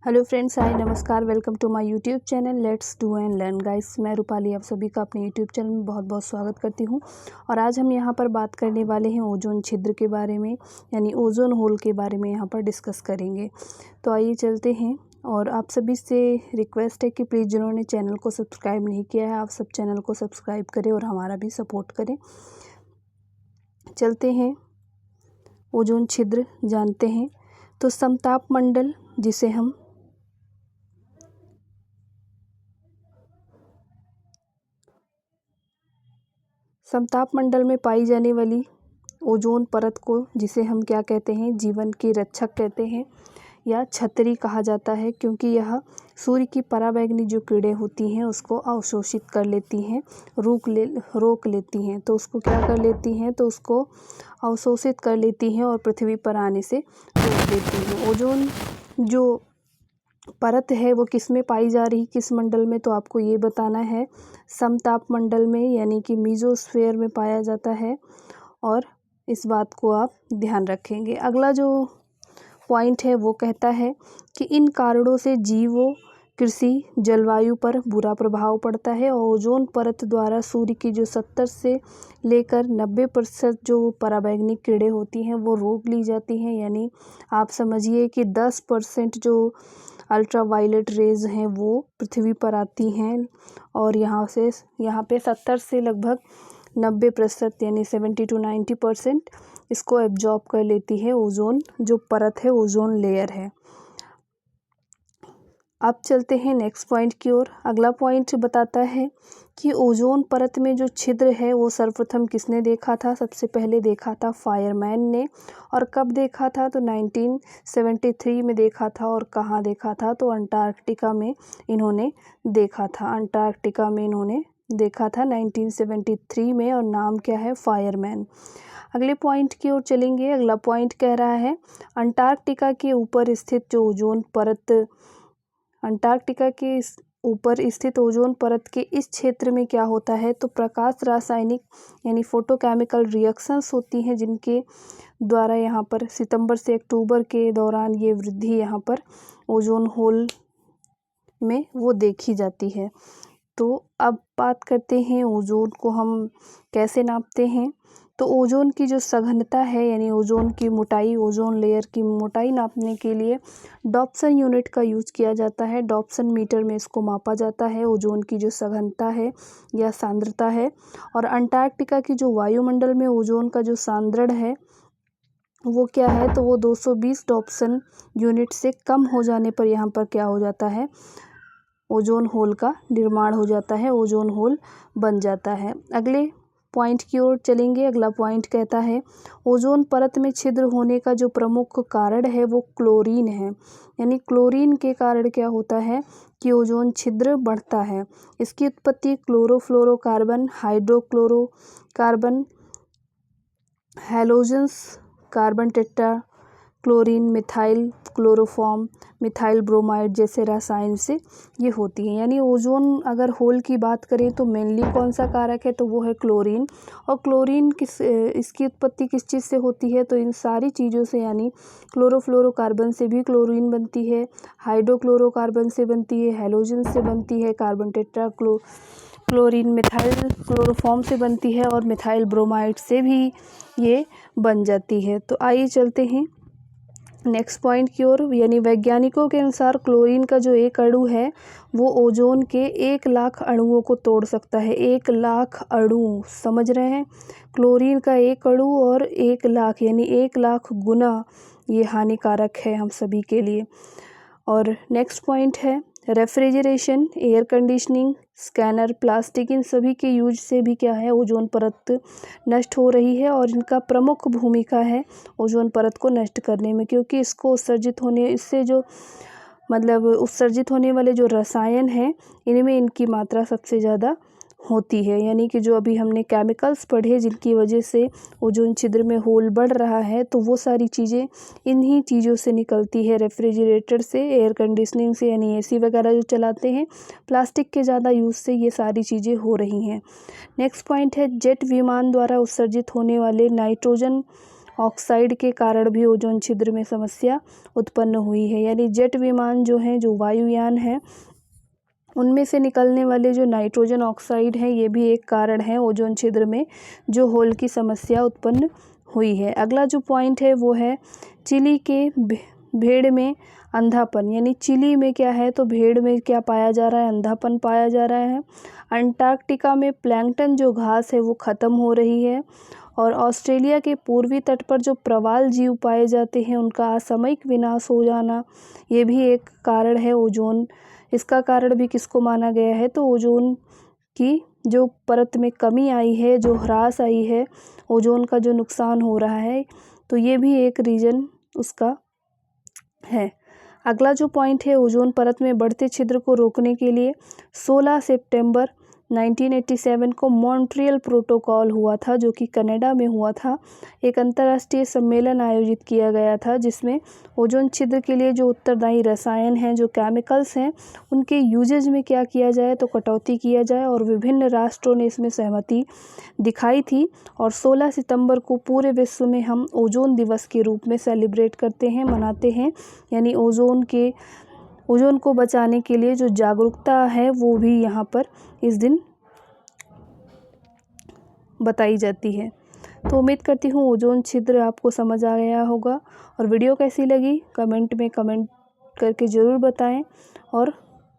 Hello friends, hi, नमस्कार। Welcome to my YouTube channel let's do and learn guys. मैं रूपाली आप सभी का अपने यूट्यूब चैनल में बहुत बहुत स्वागत करती हूं। और आज हम यहां पर बात करने वाले हैं ओजोन छिद्र के बारे में, यानी ओजोन होल के बारे में यहां पर डिस्कस करेंगे। तो आइए चलते हैं। और आप सभी से रिक्वेस्ट है कि प्लीज़ जिन्होंने चैनल को सब्सक्राइब नहीं किया है, आप सब चैनल को सब्सक्राइब करें और हमारा भी सपोर्ट करें। चलते हैं, ओजोन छिद्र जानते हैं। तो समताप मंडल, जिसे हम समताप मंडल में पाई जाने वाली ओजोन परत को, जिसे हम क्या कहते हैं, जीवन की रक्षक कहते हैं या छतरी कहा जाता है, क्योंकि यह सूर्य की पराबैंगनी जो किरणें होती हैं उसको अवशोषित कर लेती हैं, रोक लेती हैं। तो उसको क्या कर लेती हैं, तो उसको अवशोषित कर लेती हैं और पृथ्वी पर आने से रोक देती हैं। ओजोन जो परत है वो किस में पाई जा रही, किस मंडल में, तो आपको ये बताना है। समताप मंडल में, यानी कि मीजोस्फीयर में पाया जाता है, और इस बात को आप ध्यान रखेंगे। अगला जो पॉइंट है वो कहता है कि इन कारणों से जीवों, कृषि, जलवायु पर बुरा प्रभाव पड़ता है। और ओजोन परत द्वारा सूर्य की जो 70 से लेकर 90% जो पराबैंगनी किरणें होती हैं वो रोक ली जाती हैं। यानी आप समझिए कि 10% जो अल्ट्रा वायलेट रेज हैं वो पृथ्वी पर आती हैं, और यहाँ पे 70 से लगभग 90% यानी 70 to 90% इसको एब्जॉर्ब कर लेती है ओजोन जो परत है, ओजोन लेयर है। अब चलते हैं नेक्स्ट पॉइंट की ओर। अगला पॉइंट बताता है कि ओजोन परत में जो छिद्र है वो सर्वप्रथम किसने देखा था। सबसे पहले देखा था फायरमैन ने। और कब देखा था, तो 1973 में देखा था। और कहाँ देखा था, तो अंटार्कटिका में इन्होंने देखा था। अंटार्कटिका में इन्होंने देखा था 1973 में, और नाम क्या है, फायरमैन। अगले पॉइंट की ओर चलेंगे। अगला पॉइंट कह रहा है अंटार्कटिका के ऊपर स्थित जो ओजोन परत, अंटार्कटिका के ऊपर स्थित ओजोन परत के इस क्षेत्र में क्या होता है, तो प्रकाश रासायनिक यानी फोटोकेमिकल रिएक्शंस होती हैं, जिनके द्वारा यहाँ पर सितंबर से अक्टूबर के दौरान ये वृद्धि यहाँ पर ओजोन होल में वो देखी जाती है। तो अब बात करते हैं ओजोन को हम कैसे नापते हैं। तो ओजोन की जो सघनता है, यानी ओजोन की मोटाई, ओजोन लेयर की मोटाई नापने के लिए डॉप्सन यूनिट का यूज़ किया जाता है। डॉप्सन मीटर में इसको मापा जाता है, ओजोन की जो सघनता है या सांद्रता है। और अंटार्कटिका की जो वायुमंडल में ओजोन का जो सांद्रण है वो क्या है, तो वो 220 डॉप्सन यूनिट से कम हो जाने पर यहाँ पर क्या हो जाता है, ओजोन होल का निर्माण हो जाता है, ओजोन होल बन जाता है। अगले पॉइंट की ओर चलेंगे। अगला पॉइंट कहता है ओजोन परत में छिद्र होने का जो प्रमुख कारण है वो क्लोरीन है। यानी क्लोरीन के कारण क्या होता है कि ओजोन छिद्र बढ़ता है। इसकी उत्पत्ति chlorofluorocarbon, hydrochlorocarbon, halogens, carbon tetra chlorine, methyl chloroform, methyl bromide जैसे रसायन से ये होती है। यानी ओजोन अगर होल की बात करें तो मेनली कौन सा कारक है, तो वो है क्लोरीन। और क्लोरीन इसकी उत्पत्ति किस चीज़ से होती है, तो इन सारी चीज़ों से, यानी क्लोरोफ्लोरोकार्बन से भी क्लोरीन बनती है, हाइड्रोक्लोरोकार्बन से बनती है, हैलोजन से बनती है, carbon tetra chlorine methyl chloroform से बनती है, और मिथाइल ब्रोमाइड से भी ये बन जाती है। तो आइए चलते हैं नेक्स्ट पॉइंट की ओर। यानी वैज्ञानिकों के अनुसार क्लोरीन का जो एक अणु है वो ओजोन के 1 लाख अणुओं को तोड़ सकता है। 1 लाख अणु, समझ रहे हैं, क्लोरीन का एक अणु और 1 लाख यानी 1 लाख गुना ये हानिकारक है हम सभी के लिए। और नेक्स्ट पॉइंट है refrigeration, air conditioning, scanner, plastic, इन सभी के यूज से भी क्या है, ओजोन परत नष्ट हो रही है। और इनका प्रमुख भूमिका है ओजोन परत को नष्ट करने में, क्योंकि इससे जो उत्सर्जित होने वाले जो रसायन हैं, इनमें इनकी मात्रा सबसे ज़्यादा होती है। यानी कि जो अभी हमने केमिकल्स पढ़े जिनकी वजह से ओजोन छिद्र में होल बढ़ रहा है, तो वो सारी चीज़ें इन्हीं चीज़ों से निकलती है, रेफ्रिजरेटर से, एयर कंडीशनिंग से, यानी एसी वगैरह जो चलाते हैं, प्लास्टिक के ज़्यादा यूज़ से ये सारी चीज़ें हो रही हैं। नेक्स्ट पॉइंट है जेट विमान द्वारा उत्सर्जित होने वाले नाइट्रोजन ऑक्साइड के कारण भी ओजोन छिद्र में समस्या उत्पन्न हुई है। यानी जेट विमान जो हैं, जो वायुयान हैं, उनमें से निकलने वाले जो नाइट्रोजन ऑक्साइड हैं, ये भी एक कारण है ओजोन छिद्र में जो होल की समस्या उत्पन्न हुई है। अगला जो पॉइंट है वो है चिली के भेड़ में अंधापन। यानी चिली में क्या है, तो भेड़ में क्या पाया जा रहा है, अंधापन पाया जा रहा है। अंटार्कटिका में प्लैंकटन जो घास है वो ख़त्म हो रही है। और ऑस्ट्रेलिया के पूर्वी तट पर जो प्रवाल जीव पाए जाते हैं उनका असामयिक विनाश हो जाना, ये भी एक कारण है ओजोन। इसका कारण भी किसको माना गया है, तो ओजोन की जो परत में कमी आई है, जो ह्रास आई है, ओजोन का जो नुकसान हो रहा है, तो ये भी एक रीज़न उसका है। अगला जो पॉइंट है, ओजोन परत में बढ़ते छिद्र को रोकने के लिए 16 सितंबर 1987 को मॉन्ट्रियल प्रोटोकॉल हुआ था, जो कि कनाडा में हुआ था। एक अंतर्राष्ट्रीय सम्मेलन आयोजित किया गया था जिसमें ओजोन छिद्र के लिए जो उत्तरदायी रसायन हैं, जो केमिकल्स हैं, उनके यूजेज में क्या किया जाए, तो कटौती किया जाए। और विभिन्न राष्ट्रों ने इसमें सहमति दिखाई थी। और 16 सितंबर को पूरे विश्व में हम ओजोन दिवस के रूप में सेलिब्रेट करते हैं, मनाते हैं। यानी ओजोन को बचाने के लिए जो जागरूकता है वो भी यहाँ पर इस दिन बताई जाती है। तो उम्मीद करती हूँ ओजोन छिद्र आपको समझ आ गया होगा। और वीडियो कैसी लगी कमेंट में कमेंट करके ज़रूर बताएं और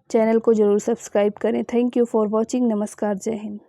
चैनल को ज़रूर सब्सक्राइब करें। Thank you for watching. नमस्कार, जय हिंद।